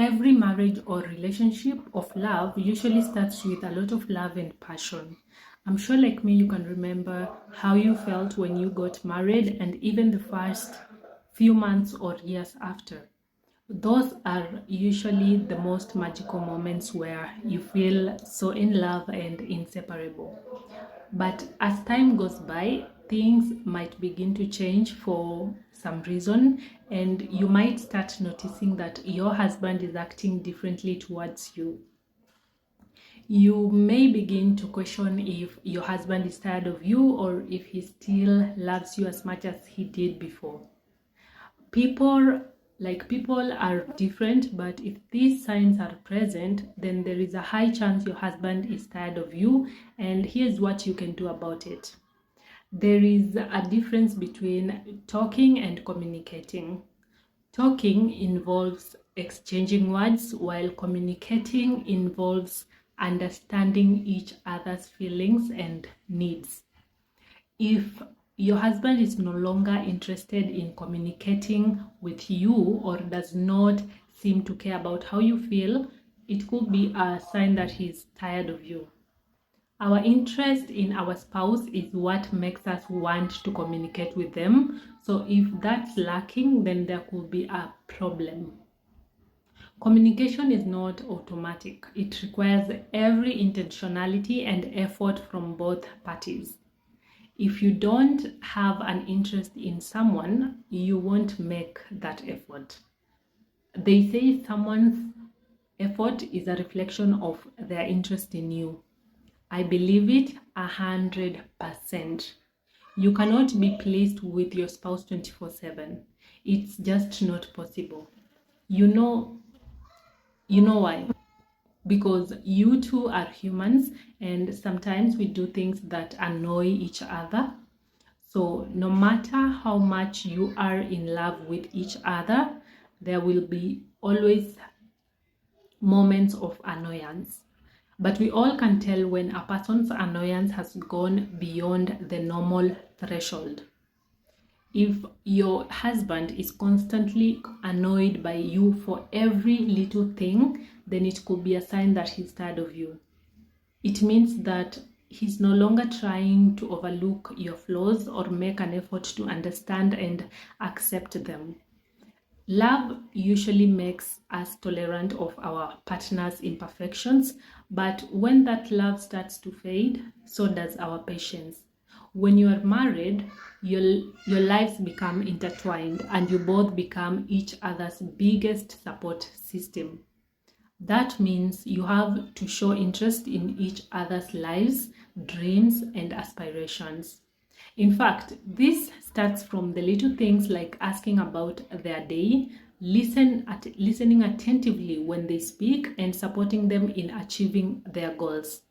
Every marriage or relationship of love usually starts with a lot of love and passion. I'm sure, like me, you can remember how you felt when you got married and even the first few months or years after. Those are usually the most magical moments where you feel so in love and inseparable. But as time goes by, things might begin to change for some reason, and you might start noticing that your husband is acting differently towards you. You may begin to question if your husband is tired of you or if he still loves you as much as he did before. People are different, but if these signs are present, then there is a high chance your husband is tired of you, and here's what you can do about it. There is a difference between talking and communicating. Talking involves exchanging words, while communicating involves understanding each other's feelings and needs. If your husband is no longer interested in communicating with you or does not seem to care about how you feel, it could be a sign that he's tired of you. Our interest in our spouse is what makes us want to communicate with them. So if that's lacking, then there could be a problem. Communication is not automatic. It requires every intentionality and effort from both parties. If you don't have an interest in someone, you won't make that effort. They say someone's effort is a reflection of their interest in you. I believe it 100%. You cannot be pleased with your spouse 24/7. It's just not possible. You know why? Because you two are humans and sometimes we do things that annoy each other. So no matter how much you are in love with each other, there will be always moments of annoyance. But we all can tell when a person's annoyance has gone beyond the normal threshold. If your husband is constantly annoyed by you for every little thing, then it could be a sign that he's tired of you. It means that he's no longer trying to overlook your flaws or make an effort to understand and accept them. Love usually makes us tolerant of our partner's imperfections, but when that love starts to fade, so does our patience. When you are married, your lives become intertwined and you both become each other's biggest support system. That means you have to show interest in each other's lives, dreams, and aspirations. In fact, this starts from the little things like asking about their day, listening attentively when they speak, and supporting them in achieving their goals.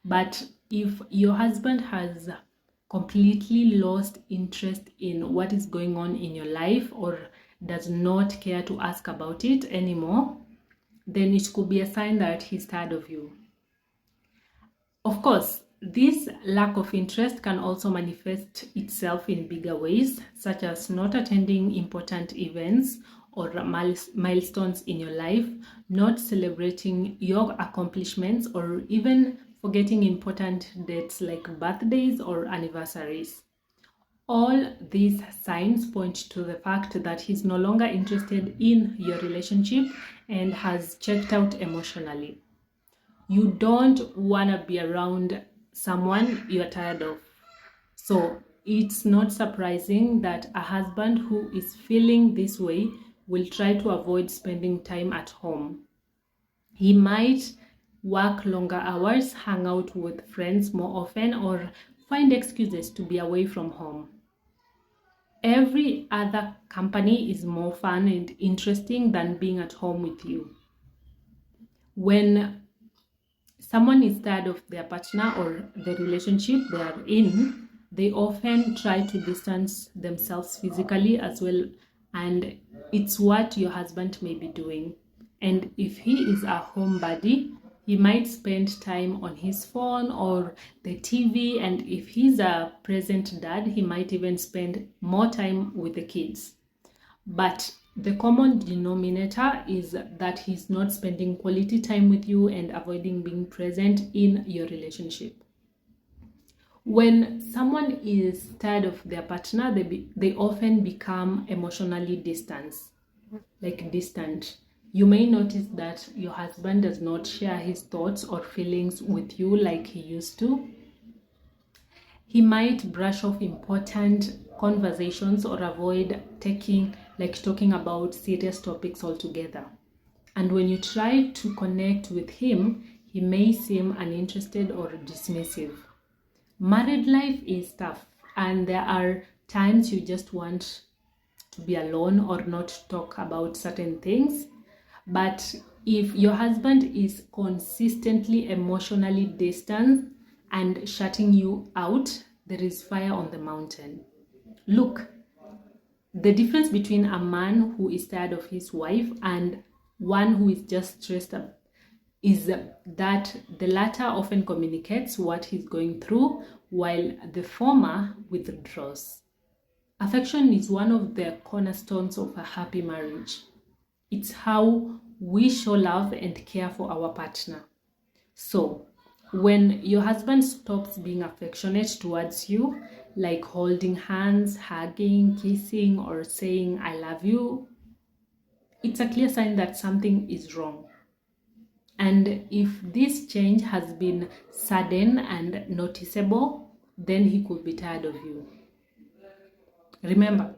But if your husband has completely lost interest in what is going on in your life or does not care to ask about it anymore, then it could be a sign that he's tired of you. Of course, this lack of interest can also manifest itself in bigger ways, such as not attending important events or milestones in your life, not celebrating your accomplishments, or even forgetting important dates like birthdays or anniversaries. All these signs point to the fact that he's no longer interested in your relationship and has checked out emotionally. You don't want to be around someone you're tired of. So it's not surprising that a husband who is feeling this way will try to avoid spending time at home. He might work longer hours, hang out with friends more often, or find excuses to be away from home. Every other company is more fun and interesting than being at home with you. When someone is tired of their partner or the relationship they are in, they often try to distance themselves physically as well, and it's what your husband may be doing. And if he is a homebody, he might spend time on his phone or the TV, and if he's a present dad, he might even spend more time with the kids. But The common denominator is that he's not spending quality time with you and avoiding being present in your relationship. When someone is tired of their partner, they often become emotionally distant. You may notice that your husband does not share his thoughts or feelings with you like he used to. He might brush off important conversations or avoid talking about serious topics altogether. And when you try to connect with him, he may seem uninterested or dismissive. Married life is tough, and there are times you just want to be alone or not talk about certain things. But if your husband is consistently emotionally distant and shutting you out, there is fire on the mountain. Look, the difference between a man who is tired of his wife and one who is just stressed up is that the latter often communicates what he's going through, while the former withdraws. Affection is one of the cornerstones of a happy marriage. It's how we show love and care for our partner. So, when your husband stops being affectionate towards you, like holding hands, hugging, kissing, or saying, "I love you," it's a clear sign that something is wrong. And if this change has been sudden and noticeable, then he could be tired of you. Remember,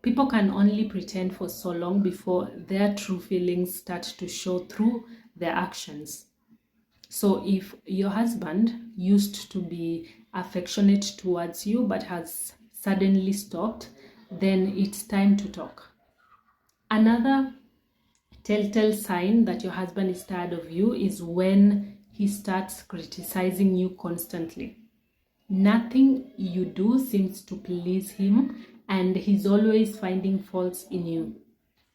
people can only pretend for so long before their true feelings start to show through their actions. So if your husband used to be affectionate towards you but has suddenly stopped, then it's time to talk. Another telltale sign that your husband is tired of you is when he starts criticizing you constantly. Nothing you do seems to please him, and he's always finding faults in you.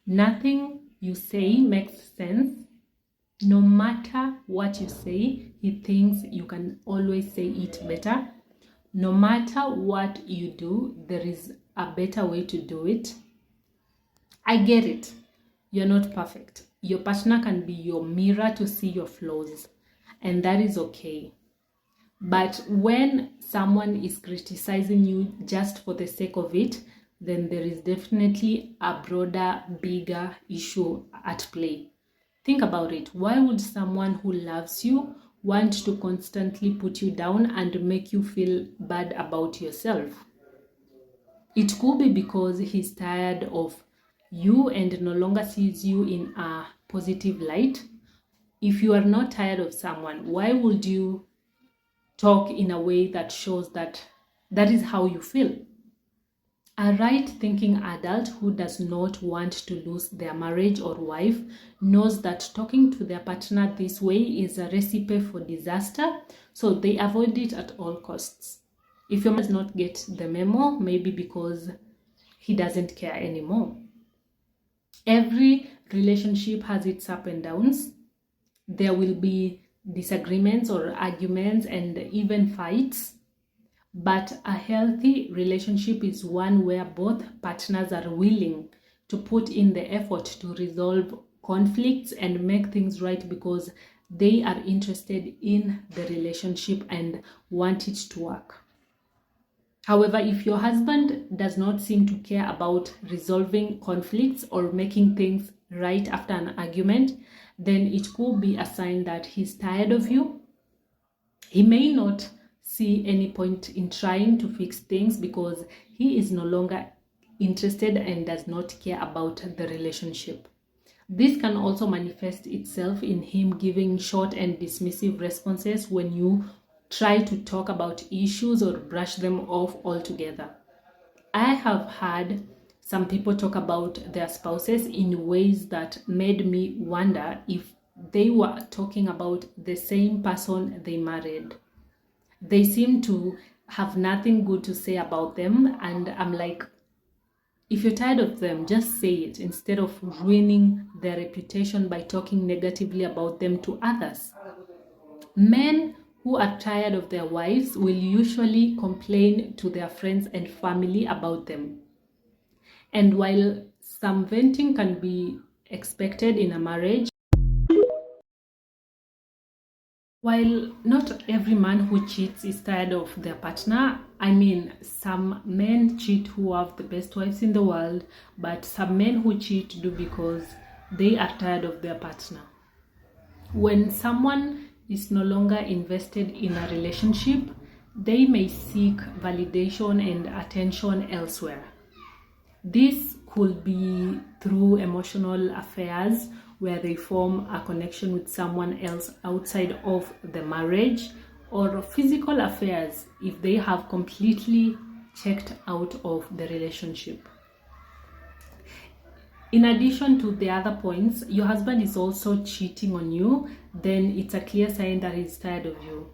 Nothing you say makes sense. No matter what you say, he thinks you can always say it better. No matter what you do, there is a better way to do it. I get it. You're not perfect. Your partner can be your mirror to see your flaws, and that is okay. But when someone is criticizing you just for the sake of it, then there is definitely a broader, bigger issue at play. Think about it. Why would someone who loves you want to constantly put you down and make you feel bad about yourself? It could be because he's tired of you and no longer sees you in a positive light. If you are not tired of someone, why would you talk in a way that shows that is how you feel? A right-thinking adult who does not want to lose their marriage or wife knows that talking to their partner this way is a recipe for disaster, so they avoid it at all costs. If your man does not get the memo, maybe because he doesn't care anymore. Every relationship has its ups and downs. There will be disagreements or arguments and even fights. But a healthy relationship is one where both partners are willing to put in the effort to resolve conflicts and make things right because they are interested in the relationship and want it to work. However, if your husband does not seem to care about resolving conflicts or making things right after an argument, then it could be a sign that he's tired of you. He may not see any point in trying to fix things because he is no longer interested and does not care about the relationship. This can also manifest itself in him giving short and dismissive responses when you try to talk about issues or brush them off altogether. I have had some people talk about their spouses in ways that made me wonder if they were talking about the same person they married. They seem to have nothing good to say about them, and I'm like, if you're tired of them, just say it instead of ruining their reputation by talking negatively about them to others. Men who are tired of their wives will usually complain to their friends and family about them. And while Some venting can be expected in a marriage. While not every man who cheats is tired of their partner, I mean, some men cheat who have the best wives in the world, but some men who cheat do because they are tired of their partner. When someone is no longer invested in a relationship, they may seek validation and attention elsewhere. This could be through emotional affairs where they form a connection with someone else outside of the marriage, or physical affairs if they have completely checked out of the relationship. In addition to the other points, your husband is also cheating on you, then it's a clear sign that he's tired of you.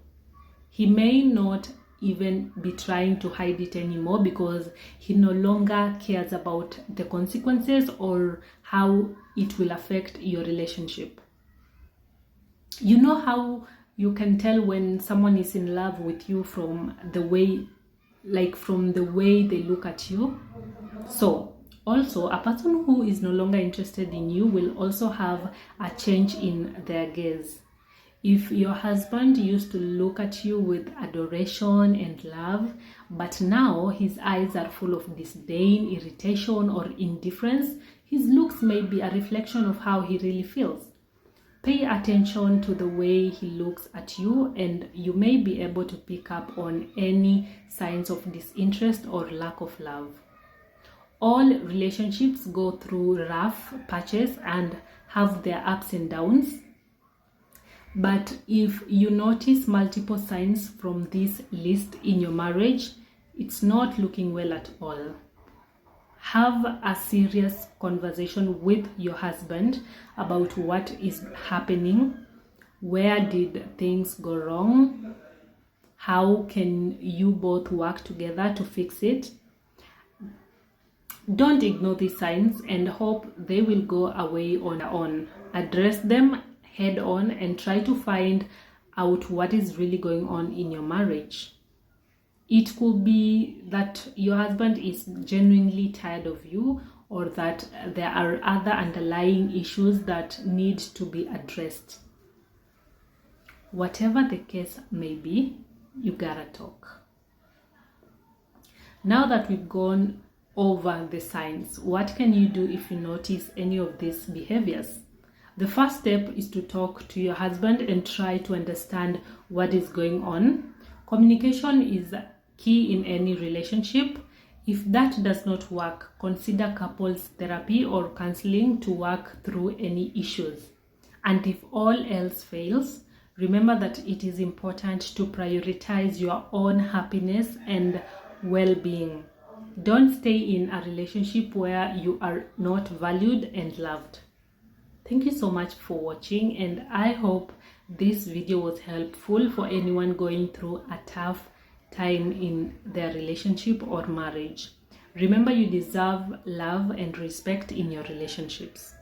He may not even be trying to hide it anymore because he no longer cares about the consequences or how it will affect your relationship. You know how you can tell when someone is in love with you from the way they look at you? So also, a person who is no longer interested in you will also have a change in their gaze. If your husband used to look at you with adoration and love, but now his eyes are full of disdain, irritation, or indifference, his looks may be a reflection of how he really feels. Pay attention to the way he looks at you, and you may be able to pick up on any signs of disinterest or lack of love. All relationships go through rough patches and have their ups and downs. But if you notice multiple signs from this list in your marriage, it's not looking well at all. Have a serious conversation with your husband about what is happening. Where did things go wrong? How can you both work together to fix it? Don't ignore these signs and hope they will go away on their own. Address them head on and try to find out what is really going on in your marriage. It could be that your husband is genuinely tired of you, or that there are other underlying issues that need to be addressed. Whatever the case may be, you gotta talk. Now that we've gone over the signs, what can you do if you notice any of these behaviors? The first step is to talk to your husband and try to understand what is going on. Communication is key in any relationship. If that does not work, consider couples therapy or counseling to work through any issues. And if all else fails, remember that it is important to prioritize your own happiness and well-being. Don't stay in a relationship where you are not valued and loved. Thank you so much for watching, and I hope this video was helpful for anyone going through a tough time in their relationship or marriage. Remember, you deserve love and respect in your relationships.